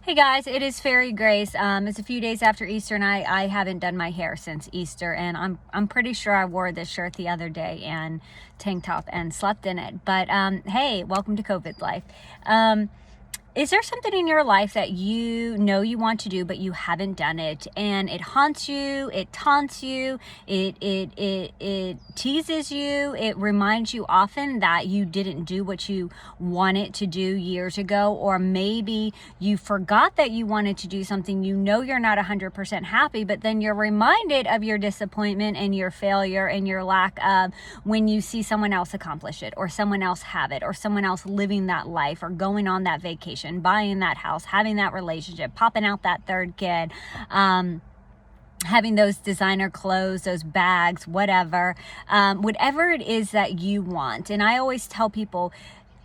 Hey guys, it is Fairy Grace. It's a few days after Easter, and I haven't done my hair since Easter, and I'm pretty sure I wore this shirt the other day and tank top and slept in it. But hey, welcome to COVID life. Is there something in your life that you know you want to do, but you haven't done it, and it haunts you, it taunts you, it teases you, it reminds you often that you didn't do what you wanted to do years ago, or maybe you forgot that you wanted to do something, you know you're not 100% happy, but then you're reminded of your disappointment and your failure and your lack of when you see someone else accomplish it, or someone else have it, or someone else living that life, or going on that vacation, buying that house, having that relationship, popping out that third kid, having those designer clothes, those bags, whatever it is that you want. And I always tell people,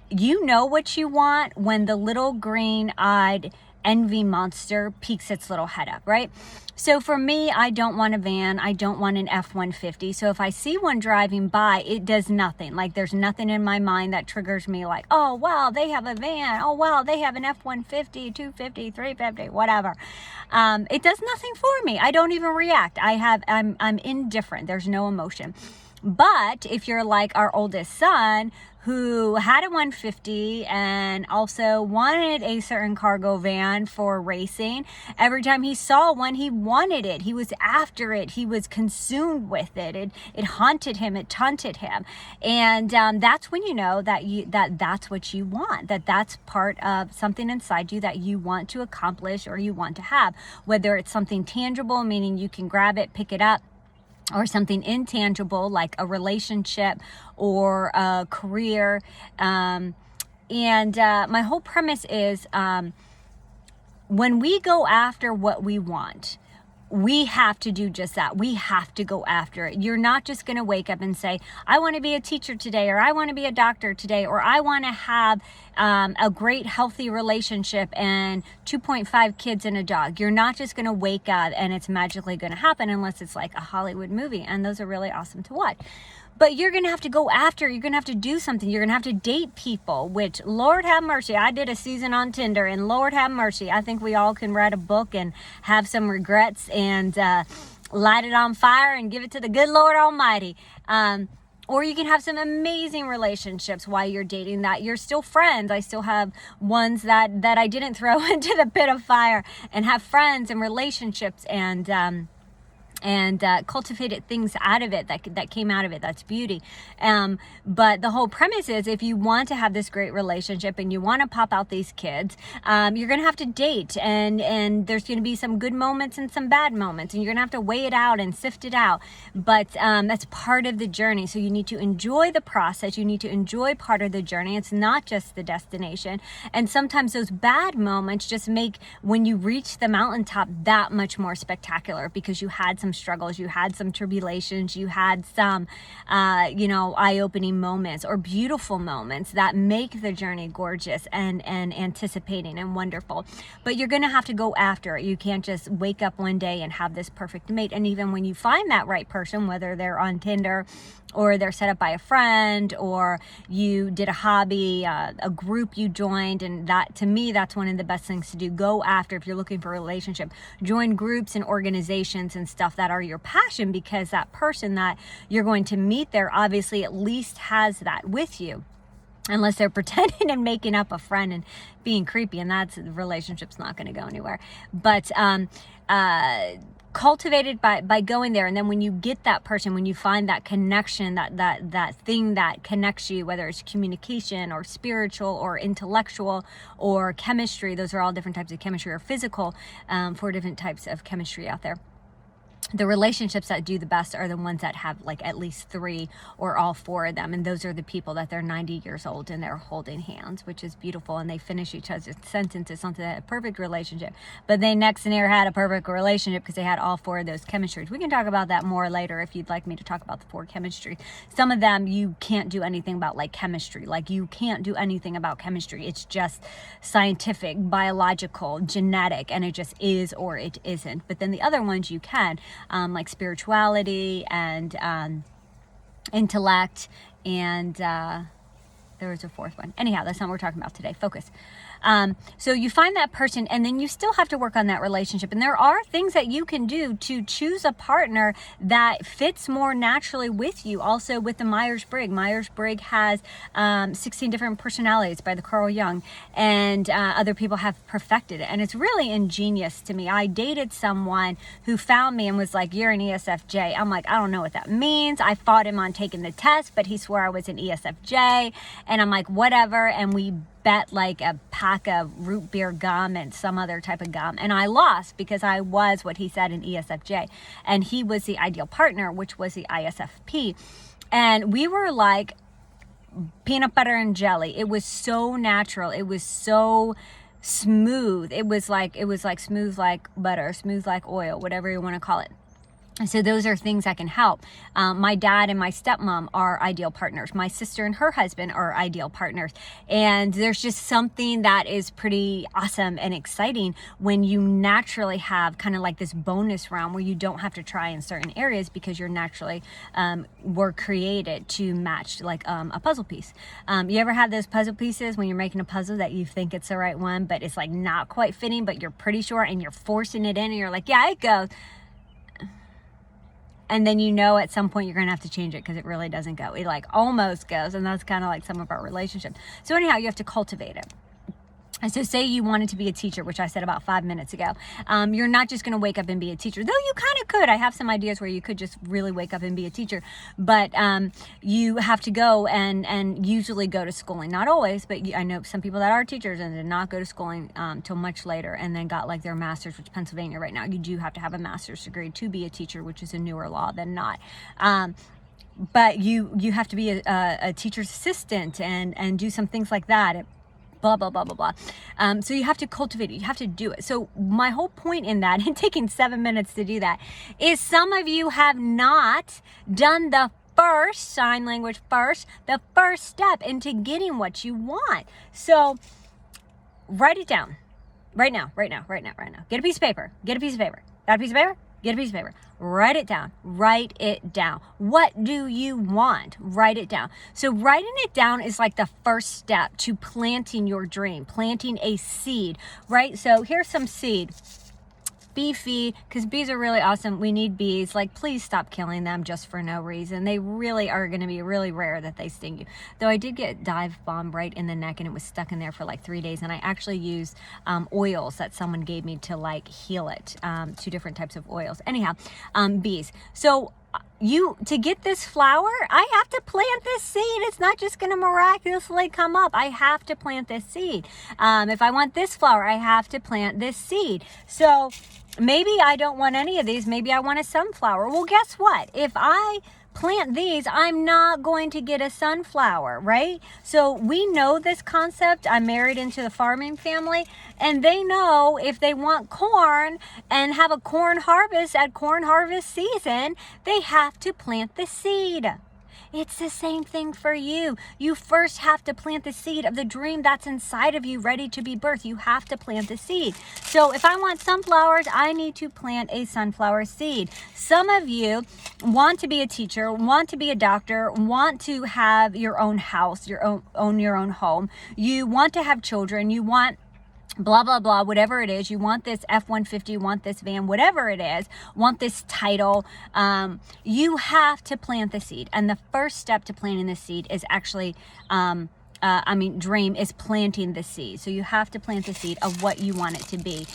you know what you want when the little green-eyed envy monster peeks its little head up, right? So for me, I don't want a van. I don't want an F-150. So if I see one driving by, it does nothing. Like, there's nothing in my mind that triggers me like, oh, wow, they have a van. Oh, wow, they have an F-150, 250, 350, whatever. It does nothing for me. I don't even react. I'm indifferent. There's no emotion. But if you're like our oldest son, who had a 150 and also wanted a certain cargo van for racing, every time he saw one, he wanted it. He was after it. He was consumed with it. It haunted him. It taunted him. And that's when you know that's what you want, that's part of something inside you that you want to accomplish or you want to have, whether it's something tangible, meaning you can grab it, pick it up, or something intangible like a relationship or a career. And my whole premise is when we go after what we want, we have to do just that. We have to go after it. You're not just going to wake up and say, I want to be a teacher today, or I want to be a doctor today, or I want to have a great healthy relationship and 2.5 kids and a dog. You're not just going to wake up and it's magically going to happen, unless it's like a Hollywood movie, and those are really awesome to watch. But you're going to have to go after, you're going to have to do something. You're going to have to date people, which, Lord have mercy, I did a season on Tinder, and Lord have mercy, I think we all can write a book and have some regrets and light it on fire and give it to the good Lord Almighty. Or you can have some amazing relationships while you're dating that you're still friends. I still have ones that I didn't throw into the pit of fire, and have friends and relationships and cultivated things out of it that came out of it. That's beauty. But the whole premise is, if you want to have this great relationship and you want to pop out these kids, you're going to have to date, and there's going to be some good moments and some bad moments, and you're going to have to weigh it out and sift it out. But that's part of the journey. So you need to enjoy the process. You need to enjoy part of the journey. It's not just the destination. And sometimes those bad moments just make, when you reach the mountaintop, that much more spectacular, because you had some struggles, you had some tribulations, you had some eye-opening moments or beautiful moments that make the journey gorgeous and anticipating and wonderful. But you're going to have to go after it. You can't just wake up one day and have this perfect mate. And even when you find that right person, whether they're on Tinder or they're set up by a friend, or you did a hobby, a group you joined, and that, to me, that's one of the best things to do. Go after, if you're looking for a relationship, join groups and organizations and stuff that are your passion, because that person that you're going to meet there obviously at least has that with you. Unless they're pretending and making up a friend and being creepy, and that's, the relationship's not going to go anywhere. But cultivated by going there. And then when you get that person, when you find that connection, that thing that connects you, whether it's communication or spiritual or intellectual or chemistry, those are all different types of chemistry, or physical, 4 different types of chemistry out there. The relationships that do the best are the ones that have like at least 3 or all 4 of them. And those are the people that they're 90 years old and they're holding hands, which is beautiful. And they finish each other's sentences, something that had a perfect relationship. But they next near had a perfect relationship because they had all 4 of those chemistries. We can talk about that more later if you'd like me to talk about the 4 chemistry. Some of them you can't do anything about, like chemistry. Like, you can't do anything about chemistry. It's just scientific, biological, genetic, and it just is or it isn't. But then the other ones you can. Like spirituality and intellect, and there was a 4th one. Anyhow, that's not what we're talking about today. Focus. So you find that person, and then you still have to work on that relationship. And there are things that you can do to choose a partner that fits more naturally with you. Also with the Myers-Briggs. Myers-Briggs has 16 different personalities by the Carl Jung, and other people have perfected it. And it's really ingenious to me. I dated someone who found me and was like, "You're an ESFJ." I'm like, "I don't know what that means." I fought him on taking the test, but he swore I was an ESFJ. And I'm like, whatever. And we bet like a pack of root beer gum and some other type of gum. And I lost because I was what he said, an ESFJ. And he was the ideal partner, which was the ISFP. And we were like peanut butter and jelly. It was so natural. It was so smooth. It was like smooth like butter, smooth like oil, whatever you want to call it. So those are things that can help. My dad and my stepmom are ideal partners. My sister and her husband are ideal partners. And there's just something that is pretty awesome and exciting when you naturally have kind of like this bonus round where you don't have to try in certain areas because you're naturally were created to match like a puzzle piece. You ever have those puzzle pieces when you're making a puzzle that you think it's the right one, but it's like not quite fitting, but you're pretty sure, and you're forcing it in and you're like, yeah, it goes. And then you know at some point you're going to have to change it because it really doesn't go. It like almost goes. And that's kind of like some of our relationships. So anyhow, you have to cultivate it. And so say you wanted to be a teacher, which I said about 5 minutes ago. You're not just going to wake up and be a teacher, though you kind of could. I have some ideas where you could just really wake up and be a teacher. But you have to go and usually go to schooling. Not always, but I know some people that are teachers and did not go to schooling till much later and then got like their master's, which Pennsylvania right now, you do have to have a master's degree to be a teacher, which is a newer law than not. But you have to be a teacher's assistant and do some things like that. Blah, blah, blah, blah, blah. So you have to cultivate it. You have to do it. So my whole point in that, and taking 7 minutes to do that, is some of you have not done the first sign language first, the first step into getting what you want. So write it down right now. Get a piece of paper. Got a piece of paper? Get a piece of paper. Write it down. Write it down. What do you want? Write it down. So writing it down is like the first step to planting your dream, planting a seed, right? So here's some seed. Bee feed, because bees are really awesome. We need bees. Like, please stop killing them just for no reason. They really are going to be really rare that they sting you. Though I did get dive bomb right in the neck and it was stuck in there for like 3 days. And I actually used oils that someone gave me to like heal it. 2 different types of oils. Anyhow, bees. So to get this flower, I have to plant this seed. It's not just going to miraculously come up. I have to plant this seed. If I want this flower, I have to plant this seed. So maybe I don't want any of these. Maybe I want a sunflower. Well, guess what? If I plant these, I'm not going to get a sunflower, right? So we know this concept. I'm married into the farming family, and they know if they want corn and have a corn harvest at corn harvest season, they have to plant the seed. It's the same thing for you. You first have to plant the seed of the dream that's inside of you, ready to be birthed. You have to plant the seed. So if I want sunflowers, I need to plant a sunflower seed. Some of you want to be a teacher, want to be a doctor, want to have your own house, your own home. You want to have children. You want blah, blah, blah, whatever it is. You want this F-150, want this van, whatever it is, want this title. You have to plant the seed. And the first step to planting the seed is actually, dream is planting the seed. So you have to plant the seed of what you want it to be.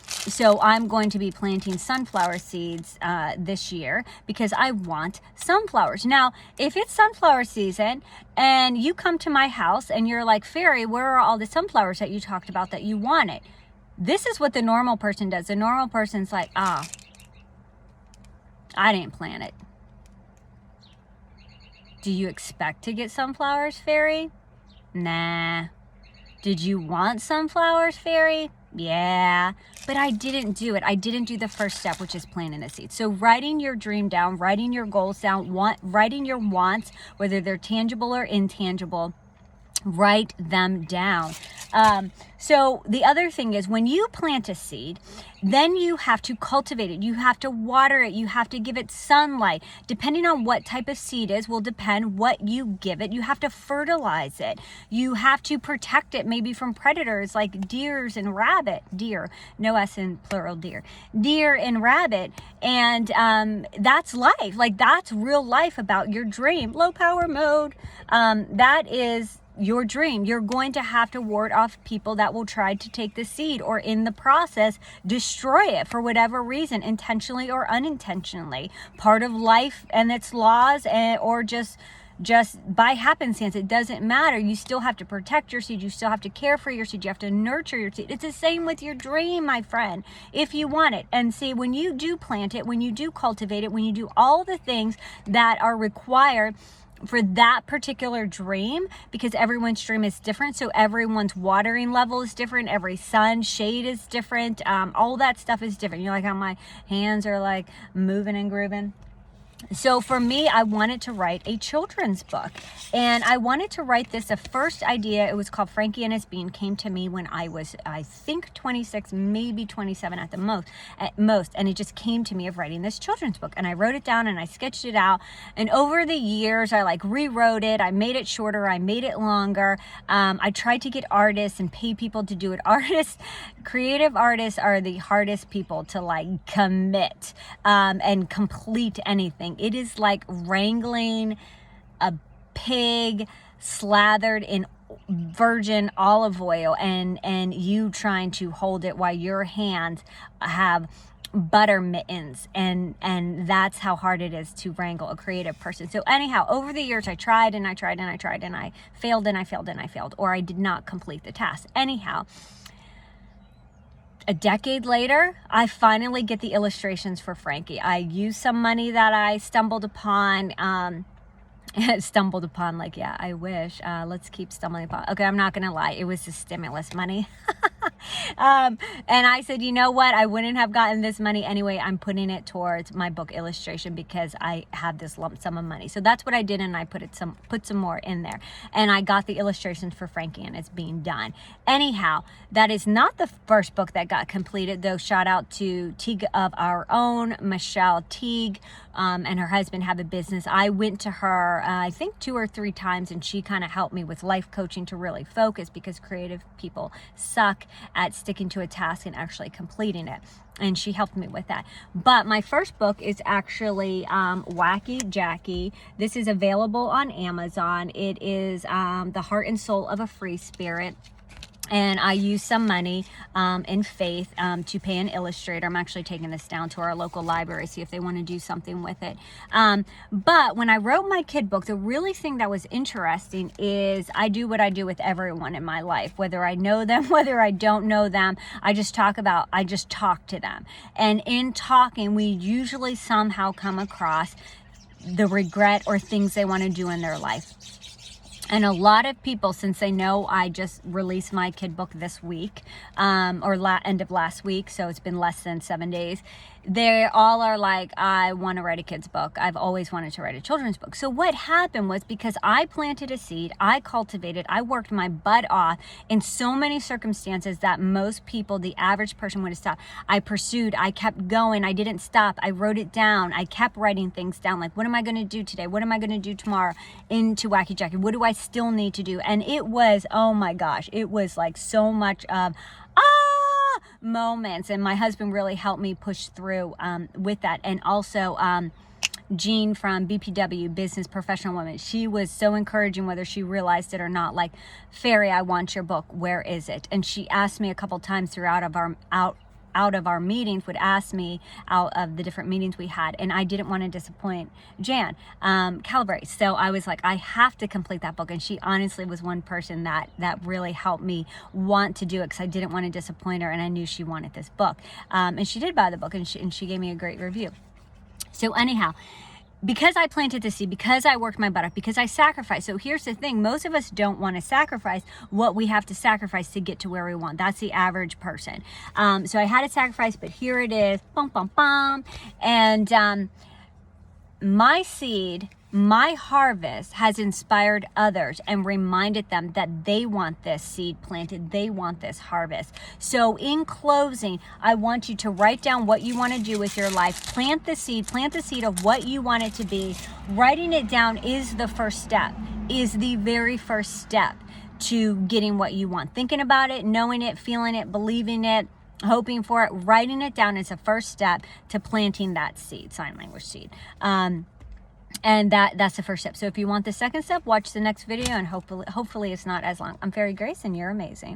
So I'm going to be planting sunflower seeds this year because I want sunflowers. Now, if it's sunflower season and you come to my house and you're like, Faerie, where are all the sunflowers that you talked about that you wanted? This is what the normal person does. The normal person's like, I didn't plant it. Do you expect to get sunflowers, Faerie? Nah. Did you want sunflowers, Faerie? Yeah, but I didn't do it. I didn't do the first step, which is planting the seed. So writing your dream down, writing your goals down, writing your wants, whether they're tangible or intangible, Write them down. So the other thing is, when you plant a seed, then you have to cultivate it. You have to water it. You have to give it sunlight. Depending on what type of seed is will depend what you give it. You have to fertilize it. You have to protect it maybe from predators like deer and rabbit. Deer, no S in plural, deer. Deer and rabbit. And that's life. Like, that's real life about your dream. Low power mode. That is your dream. You're going to have to ward off people that will try to take the seed, or in the process destroy it for whatever reason, intentionally or unintentionally. Part of life and its laws, or just by happenstance. It doesn't matter. You still have to protect your seed. You still have to care for your seed. You have to nurture your seed. It's the same with your dream, my friend, if you want it. And see, when you do plant it, when you do cultivate it, when you do all the things that are required for that particular dream, because everyone's dream is different, so everyone's watering level is different, every sun shade is different, all that stuff is different. You know, like how my hands are like moving and grooving. So for me, I wanted to write a children's book, and I wanted to write this. The first idea, it was called Frankie and His Bean, came to me when I was, I think, 26, maybe 27 at most, and it just came to me of writing this children's book. And I wrote it down and I sketched it out, and over the years I like rewrote it. I made it shorter, I made it longer. I tried to get artists and pay people to do it. Creative artists are the hardest people to like commit and complete anything. It is like wrangling a pig slathered in virgin olive oil and you trying to hold it while your hands have butter mittens, and that's how hard it is to wrangle a creative person. So anyhow, over the years I tried and I tried and I tried and I failed and I failed and I failed, or I did not complete the task. Anyhow, a decade later, I finally get the illustrations for Frankie. I used some money that I stumbled upon. Like, yeah, I wish. Let's keep stumbling upon. Okay, I'm not gonna lie. It was the stimulus money. And I said, you know what? I wouldn't have gotten this money anyway. I'm putting it towards my book illustration because I have this lump sum of money. So that's what I did, and I put some more in there. And I got the illustrations for Frankie, and it's being done. Anyhow, that is not the first book that got completed, though. Shout out to Teague of Our Own, Michelle Teague, and her husband have a business. I went to her, I think 2 or 3 times, and she kind of helped me with life coaching to really focus, because creative people suck at sticking to a task and actually completing it. And she helped me with that. But my first book is actually Wacky Jackie. This is available on Amazon. It is The Heart and Soul of a Free Spirit. And I used some money in faith to pay an illustrator. I'm actually taking this down to our local library, see if they want to do something with it. But when I wrote my kid book, the really thing that was interesting is I do what I do with everyone in my life, whether I know them, whether I don't know them. I just talk to them. And in talking, we usually somehow come across the regret or things they want to do in their life. And a lot of people, since they know I just released my kid book this week, or end of last week, so it's been less than 7 days, they all are like, I want to write a kid's book. I've always wanted to write a children's book. So what happened was, because I planted a seed, I cultivated, I worked my butt off in so many circumstances that most people, the average person, would have stopped. I pursued, I kept going, I didn't stop, I wrote it down, I kept writing things down, like, what am I going to do today? What am I going to do tomorrow? Into Wacky Jackie, what do I still need to do? And it was, oh my gosh, it was like so much of moments, and my husband really helped me push through with that. And also Jean from BPW, Business Professional Women, she was so encouraging, whether she realized it or not, like, Faerie, I want your book, where is it? And she asked me a couple times throughout out of our meetings, would ask me out of the different meetings we had, and I didn't want to disappoint Jan Calabrese. So I was like, I have to complete that book. And she honestly was one person that really helped me want to do it, because I didn't want to disappoint her, and I knew she wanted this book. And she did buy the book, and she gave me a great review. So anyhow, because I planted the seed, because I worked my butt off, because I sacrificed. So here's the thing. Most of us don't want to sacrifice what we have to sacrifice to get to where we want. That's the average person. So I had to sacrifice, but here it is. Bum, bum, bum. And my seed my harvest has inspired others and reminded them that they want this seed planted, they want this harvest. So in closing, I want you to write down what you want to do with your life. Plant the seed of what you want it to be. Writing it down is the first step, is the very first step to getting what you want. Thinking about it, knowing it, feeling it, believing it, hoping for it, writing it down is the first step to planting that seed, sign language seed. And that's the first step. So if you want the second step, watch the next video, and hopefully it's not as long. I'm Faerie Grace, and you're amazing.